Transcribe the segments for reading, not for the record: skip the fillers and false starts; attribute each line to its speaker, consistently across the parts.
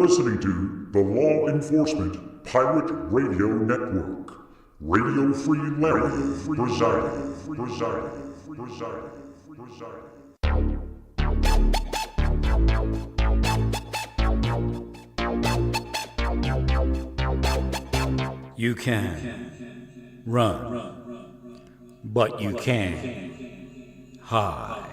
Speaker 1: Listening to the Law Enforcement Pirate Radio Network. Radio Free Larry presiding.
Speaker 2: You can run, but you can't hide.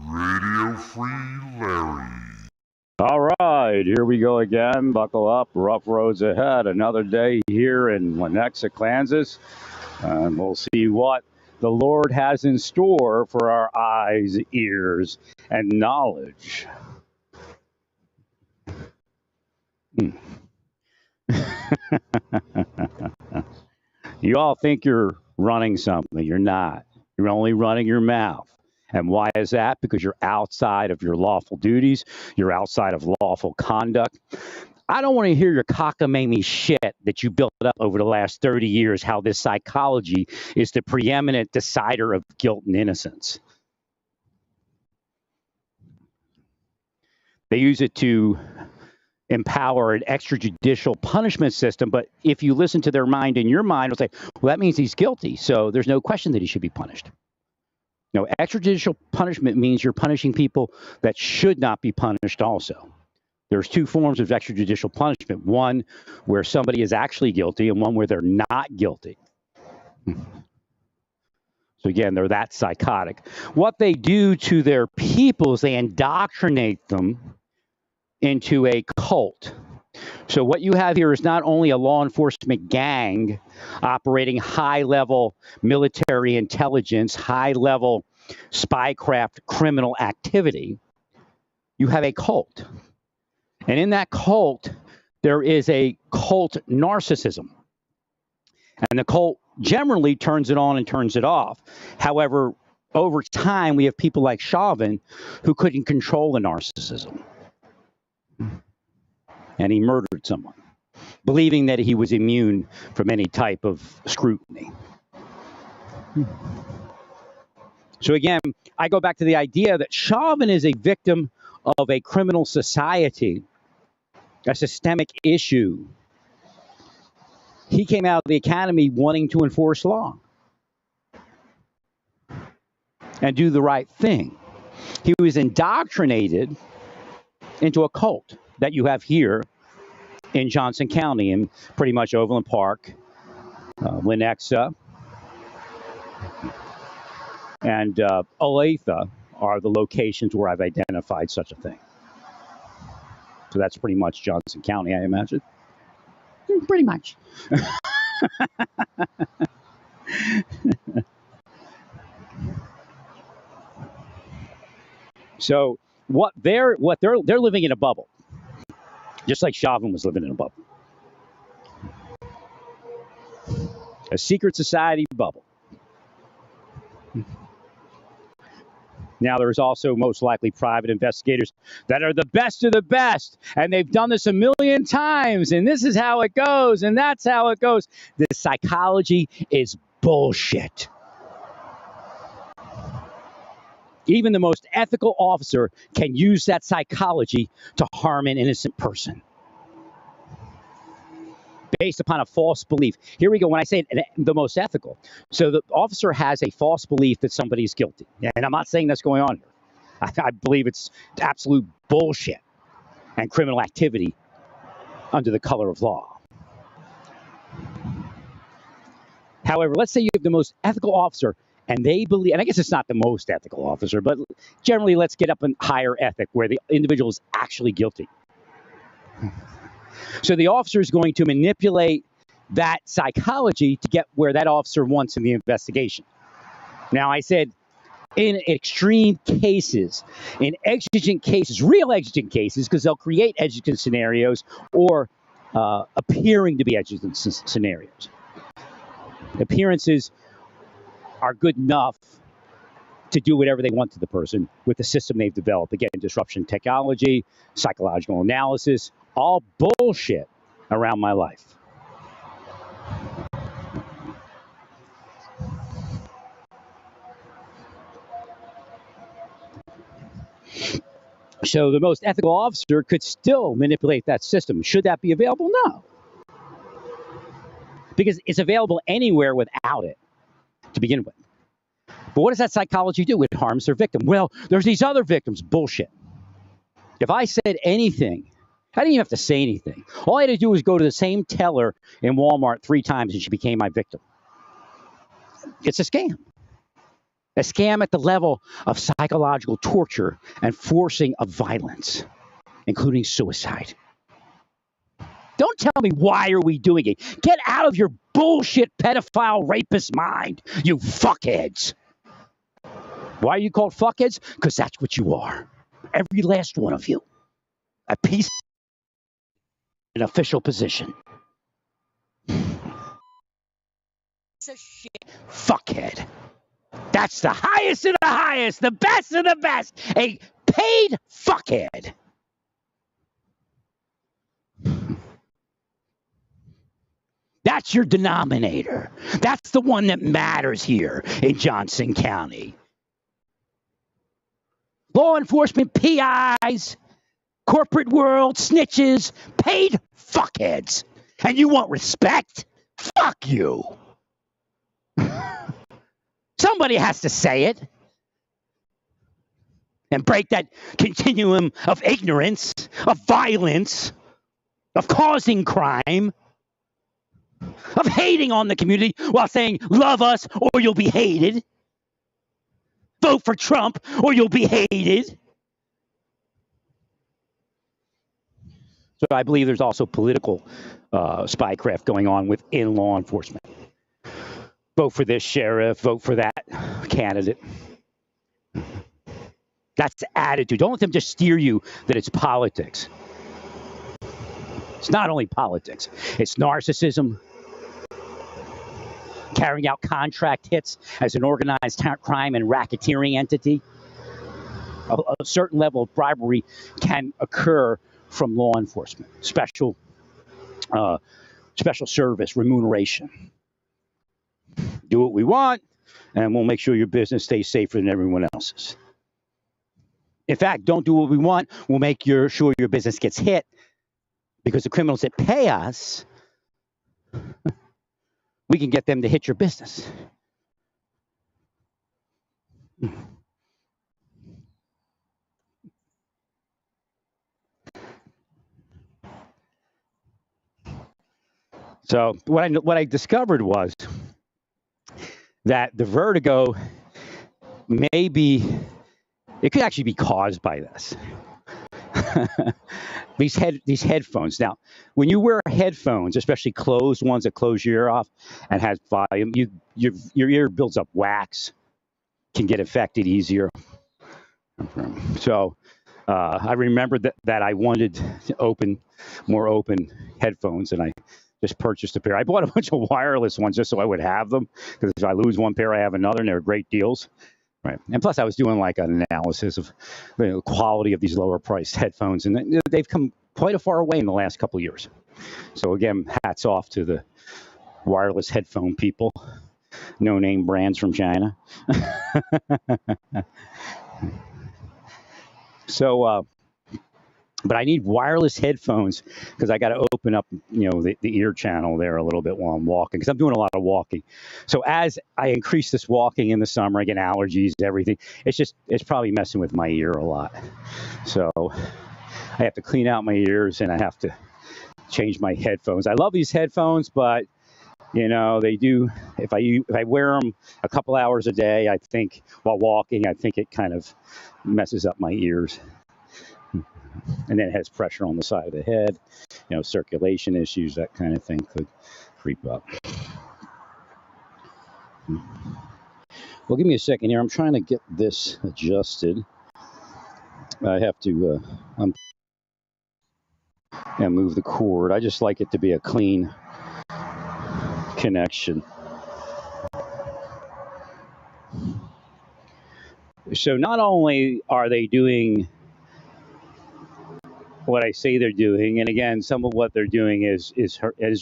Speaker 1: Radio Free Larry.
Speaker 3: All right, here we go again. Buckle up. Rough roads ahead. Another day here in Lenexa, Kansas. And we'll see what the Lord has in store for our eyes, ears, and knowledge. You all think you're running something. You're not. You're only running your mouth. And why is that? Because you're outside of your lawful duties. You're outside of lawful conduct. I don't want to hear your cockamamie shit that you built up over the last 30 years, how this psychology is the preeminent decider of guilt and innocence. They use it to empower an extrajudicial punishment system, but if you listen to their mind and your mind, it'll say, well, that means he's guilty, so there's no question that he should be punished. No, extrajudicial punishment means you're punishing people that should not be punished also. There's two forms of extrajudicial punishment. One where somebody is actually guilty and one where they're not guilty. So again, they're that psychotic. What they do to their people is they indoctrinate them into a cult. So what you have here is not only a law enforcement gang operating high-level military intelligence, high-level spycraft criminal activity. You have a cult. And in that cult, there is a cult narcissism. And the cult generally turns it on and turns it off. However, over time, we have people like Chauvin who couldn't control the narcissism. And he murdered someone, believing that he was immune from any type of scrutiny. So again, I go back to the idea that Chauvin is a victim of a criminal society, a systemic issue. He came out of the academy wanting to enforce law and do the right thing. He was indoctrinated into a cult that you have here in Johnson County and pretty much Overland Park, Lenexa, and Olathe are the locations where I've identified such a thing. So that's pretty much Johnson County, I imagine. Pretty much. So they're living in a bubble. Just like Chauvin was living in a bubble. A secret society bubble. Now, there's also most likely private investigators that are the best of the best, and they've done this a million times, and this is how it goes, and that's how it goes. The psychology is bullshit. Even the most ethical officer can use that psychology to harm an innocent person based upon a false belief. Here we go. When I say the most ethical, so the officer has a false belief that somebody's guilty. And I'm not saying that's going on here. I believe it's absolute bullshit and criminal activity under the color of law. However, let's say you have the most ethical officer and they believe, and I guess it's not the most ethical officer, but generally let's get up in higher ethic where the individual is actually guilty. So the officer is going to manipulate that psychology to get where that officer wants in the investigation. Now, I said in extreme cases, in exigent cases, real exigent cases, because they'll create exigent scenarios or appearing to be exigent scenarios. Appearances are good enough to do whatever they want to the person with the system they've developed. Again, disruption technology, psychological analysis, All bullshit around my life. So the most ethical officer could still manipulate that system. Should that be available? No. Because it's available anywhere without it to begin with. But what does that psychology do? It harms their victim. Well, there's these other victims. Bullshit. If I said anything, I didn't even have to say anything. All I had to do was go to the same teller in Walmart 3 times and she became my victim. It's a scam. A scam at the level of psychological torture and forcing of violence, including suicide. Don't tell me why are we doing it. Get out of your bullshit pedophile rapist mind, you fuckheads. Why are you called fuckheads? Because that's what you are. Every last one of you. A piece of an official position. Fuckhead. That's the highest of the highest, the best of the best. A paid fuckhead. That's your denominator. That's the one that matters here in Johnson County. Law enforcement PIs, corporate world snitches, paid fuckheads. And you want respect? Fuck you. Somebody has to say it and break that continuum of ignorance, of violence, of causing crime, of hating on the community while saying, love us or you'll be hated. Vote for Trump or you'll be hated. So I believe there's also political spycraft going on within law enforcement. Vote for this sheriff, vote for that candidate. That's the attitude. Don't let them just steer you that it's politics. It's not only politics. It's narcissism, carrying out contract hits as an organized crime and racketeering entity. A certain level of bribery can occur from law enforcement. Special service remuneration. Do what we want, and we'll make sure your business stays safer than everyone else's. In fact, don't do what we want. We'll make sure your business gets hit because the criminals that pay us, we can get them to hit your business. So what I discovered was that the vertigo it could actually be caused by this. These headphones. Now, when you wear headphones, especially closed ones that close your ear off and has volume, your ear builds up wax, can get affected easier. So I remembered that I wanted more open headphones, and I just purchased a pair. I bought a bunch of wireless ones just so I would have them, because if I lose one pair, I have another, and they're great deals. Right. And plus, I was doing like an analysis of the quality of these lower priced headphones, and they've come quite a far way in the last couple of years. So again, hats off to the wireless headphone people, no name brands from China. So, but I need wireless headphones because I got to open up, the ear channel there a little bit while I'm walking, because I'm doing a lot of walking. So as I increase this walking in the summer, I get allergies, everything. It's probably messing with my ear a lot. So I have to clean out my ears and I have to change my headphones. I love these headphones, but they do. If I wear them a couple hours a day, I think while walking, I think it kind of messes up my ears. And then it has pressure on the side of the head, circulation issues, that kind of thing could creep up. Well, give me a second here. I'm trying to get this adjusted. I have to and move the cord. I just like it to be a clean connection. So not only are they doing what I say they're doing. And again, some of what they're doing is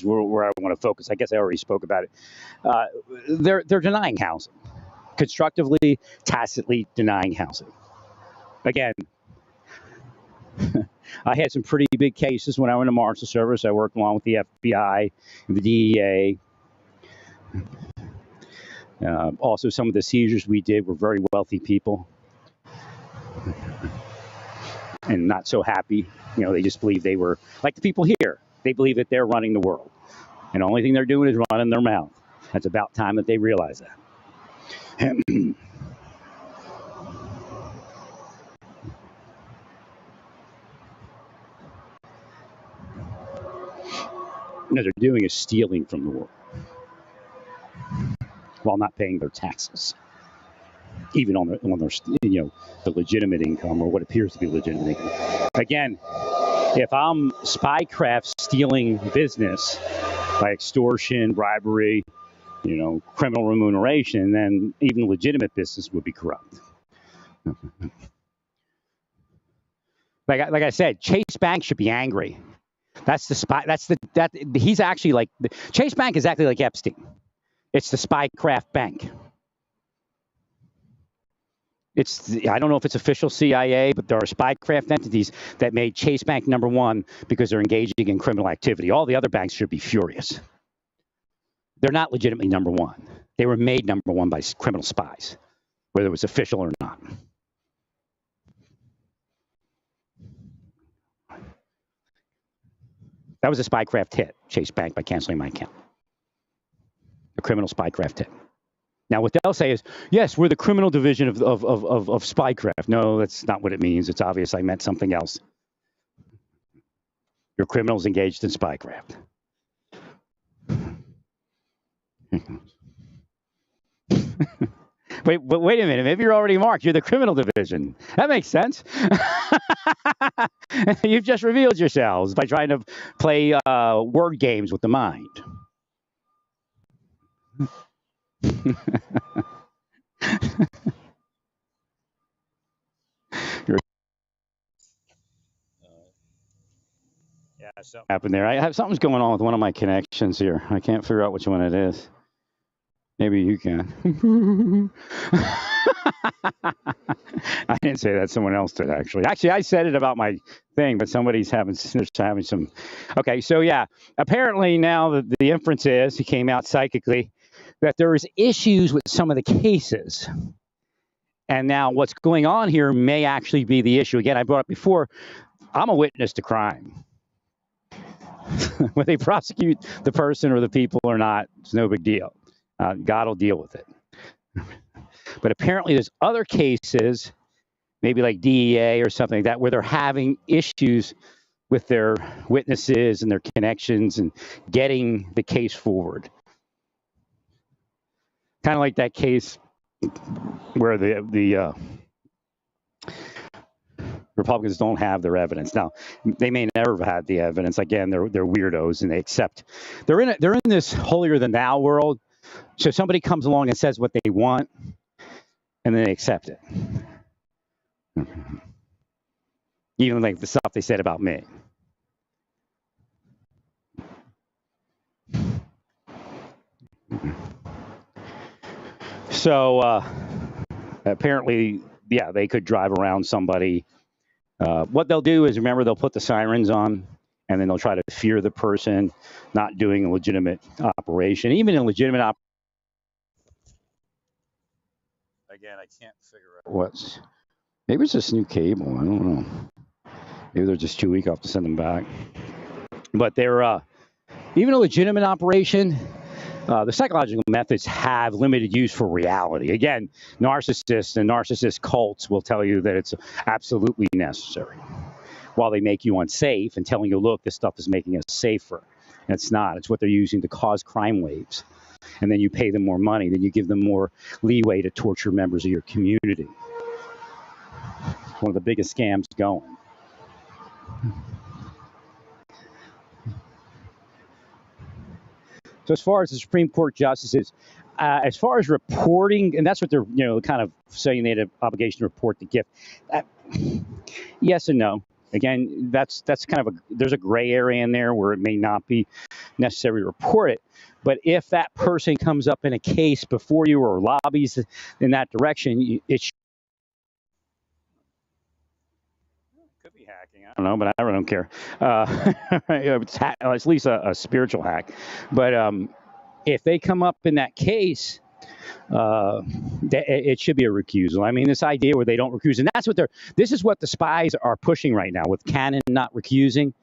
Speaker 3: where I want to focus. I guess I already spoke about it. They're denying housing, constructively, tacitly denying housing. Again, I had some pretty big cases when I went to Marshal Service. I worked along with the FBI and the DEA. Also, some of the seizures we did were very wealthy people and not so happy. You know, they just believe they were like the people here. They believe that they're running the world. And the only thing they're doing is running their mouth. It's about time that they realize that. What they're doing is stealing from the world while not paying their taxes, even on their the legitimate income or what appears to be legitimate income. Again, if I'm spycraft stealing business by extortion, bribery, criminal remuneration, then even legitimate business would be corrupt. Like I said, Chase Bank should be angry. That's the spy. He's actually like Chase Bank is actually like Epstein. It's the spycraft bank. I don't know if it's official CIA, but there are spycraft entities that made Chase Bank number one because they're engaging in criminal activity. All the other banks should be furious. They're not legitimately number one. They were made number one by criminal spies, whether it was official or not. That was a spycraft hit, Chase Bank, by canceling my account. A criminal spycraft hit. Now, what they'll say is, yes, we're the criminal division of spycraft. No, that's not what it means. It's obvious I meant something else. You're criminals engaged in spycraft. Wait a minute. Maybe you're already marked. You're the criminal division. That makes sense. You've just revealed yourselves by trying to play word games with the mind. Yeah, something happened there. Something's going on with one of my connections here. I can't figure out which one it is. Maybe you can. I didn't say that. Someone else did, actually. Actually, I said it about my thing, but somebody's having some. Okay, so yeah. Apparently now the inference is, he came out psychically, that there is issues with some of the cases. And now what's going on here may actually be the issue. Again, I brought up before, I'm a witness to crime. Whether they prosecute the person or the people or not, it's no big deal. God will deal with it. But apparently there's other cases, maybe like DEA or something like that, where they're having issues with their witnesses and their connections and getting the case forward. Kind of like that case where the Republicans don't have their evidence. Now, they may never have had the evidence. Again, they're weirdos and they accept. They're in this holier than thou world. So somebody comes along and says what they want, and then they accept it. Even like the stuff they said about me. So apparently, yeah, they could drive around somebody. What they'll do is, remember, they'll put the sirens on, and then they'll try to fear the person not doing a legitimate operation. Even in legitimate operation. Again, I can't figure out maybe it's this new cable. I don't know. Maybe they're just too weak. I'll have to send them back. But they're even a legitimate operation. The psychological methods have limited use for reality. Again, narcissists and narcissist cults will tell you that it's absolutely necessary. While they make you unsafe and telling you, look, this stuff is making us safer. And it's not. It's what they're using to cause crime waves. And then you pay them more money. Then you give them more leeway to torture members of your community. One of the biggest scams going. So as far as the Supreme Court justices, as far as reporting, and that's what they're kind of saying, they had an obligation to report the gift. Yes and no. Again, that's kind of there's a gray area in there where it may not be necessary to report it. But if that person comes up in a case before you or lobbies in that direction, it could be hacking. I don't know, but I really don't care. It's at least a spiritual hack. But if they come up in that case, it should be a recusal. I mean, this idea where they don't recuse, and that's what this is what the spies are pushing right now with Cannon not recusing.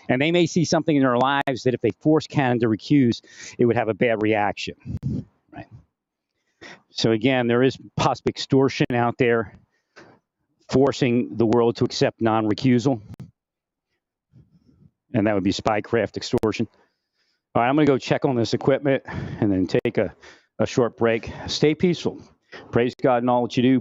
Speaker 3: And they may see something in their lives that if they force Cannon to recuse, it would have a bad reaction. Right. So again, there is possible extortion out there, forcing the world to accept non-recusal. And that would be spycraft extortion. All right, I'm going to go check on this equipment and then take a short break. Stay peaceful. Praise God in all that you do.